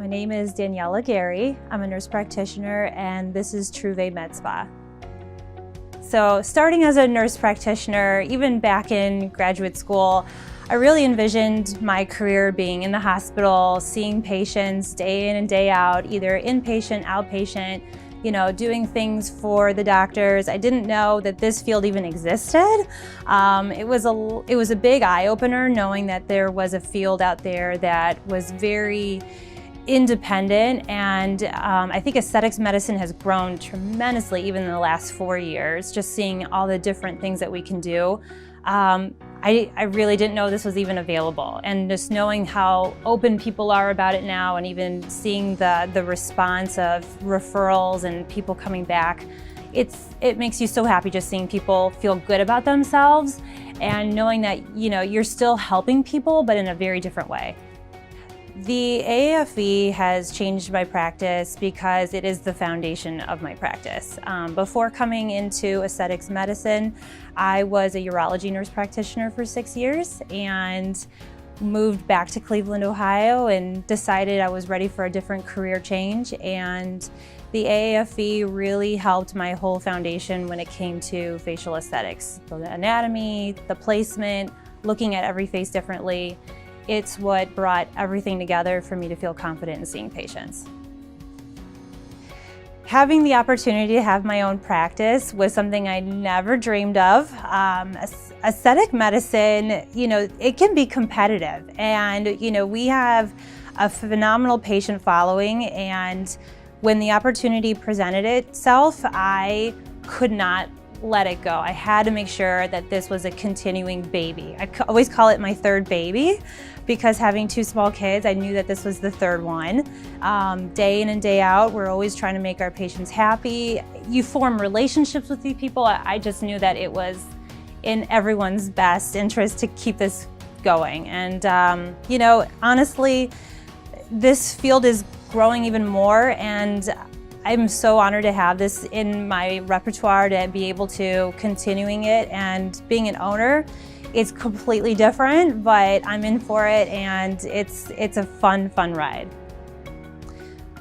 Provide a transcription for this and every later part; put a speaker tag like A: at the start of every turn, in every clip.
A: My name is Daniella Gery. I'm a nurse practitioner, and this is Trouvé Medspa. So starting as a nurse practitioner, even back in graduate school, I really envisioned my career being in the hospital, seeing patients day in and day out, either inpatient, outpatient, doing things for the doctors. I didn't know that this field even existed. It was a big eye-opener knowing that there was a field out there that was very independent, and I think aesthetics medicine has grown tremendously even in the last 4 years, just seeing all the different things that we can do. I really didn't know this was even available, and just knowing how open people are about it now, and even seeing the response of referrals and people coming back, it makes you so happy just seeing people feel good about themselves and knowing that you're still helping people, but in a very different way. The AAFE has changed my practice because it is the foundation of my practice. Before coming into aesthetics medicine, I was a urology nurse practitioner for 6 years and moved back to Cleveland, Ohio, and decided I was ready for a different career change. And the AAFE really helped my whole foundation when it came to facial aesthetics. So the anatomy, the placement, looking at every face differently. It's what brought everything together for me to feel confident in seeing patients. Having the opportunity to have my own practice was something I never dreamed of. Aesthetic medicine, it can be competitive, and we have a phenomenal patient following, and when the opportunity presented itself, I could not let it go. I had to make sure that this was a continuing baby. I always call it my third baby because having 2 small kids, I knew that this was the third one. Day in and day out, we're always trying to make our patients happy. You form relationships with these people. I just knew that it was in everyone's best interest to keep this going. And honestly, this field is growing even more, and I'm so honored to have this in my repertoire, to be able to continuing it. And being an owner, it's completely different, but I'm in for it, and it's a fun ride.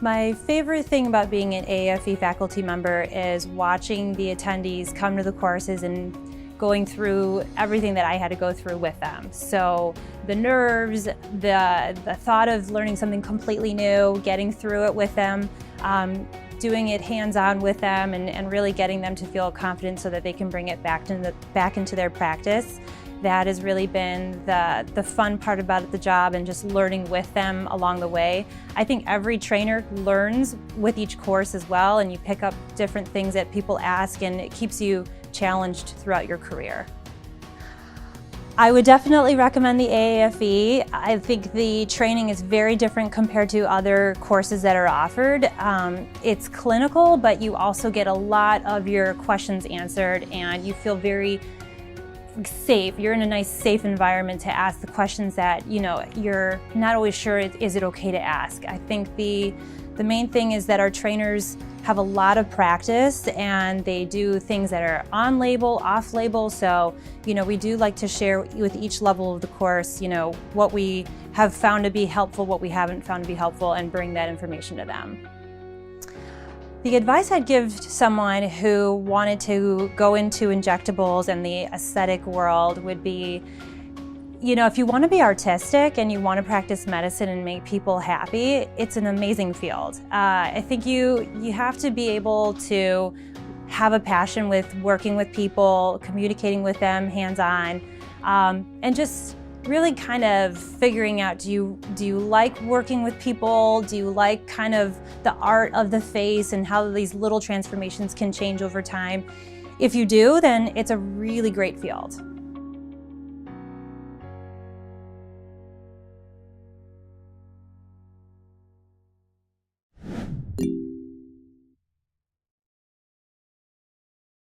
A: My favorite thing about being an AAFE faculty member is watching the attendees come to the courses and going through everything that I had to go through with them. So the nerves, the thought of learning something completely new, getting through it with them, doing it hands-on with them, and really getting them to feel confident so that they can bring it back into their practice. That has really been the fun part about the job, and just learning with them along the way. I think every trainer learns with each course as well, and you pick up different things that people ask, and it keeps you challenged throughout your career. I would definitely recommend the AAFE. I think the training is very different compared to other courses that are offered. It's clinical, but you also get a lot of your questions answered, and you feel very safe. You're in a nice, safe environment to ask the questions that you're not always sure, is it okay to ask? I think the main thing is that our trainers have a lot of practice, and they do things that are on label, off label. So, we do like to share with each level of the course, what we have found to be helpful, what we haven't found to be helpful, and bring that information to them. The advice I'd give to someone who wanted to go into injectables and the aesthetic world would be, if you want to be artistic and you want to practice medicine and make people happy, it's an amazing field. I think you have to be able to have a passion with working with people, communicating with them hands-on, and just really kind of figuring out, do you like working with people? Do you like kind of the art of the face and how these little transformations can change over time? If you do, then it's a really great field.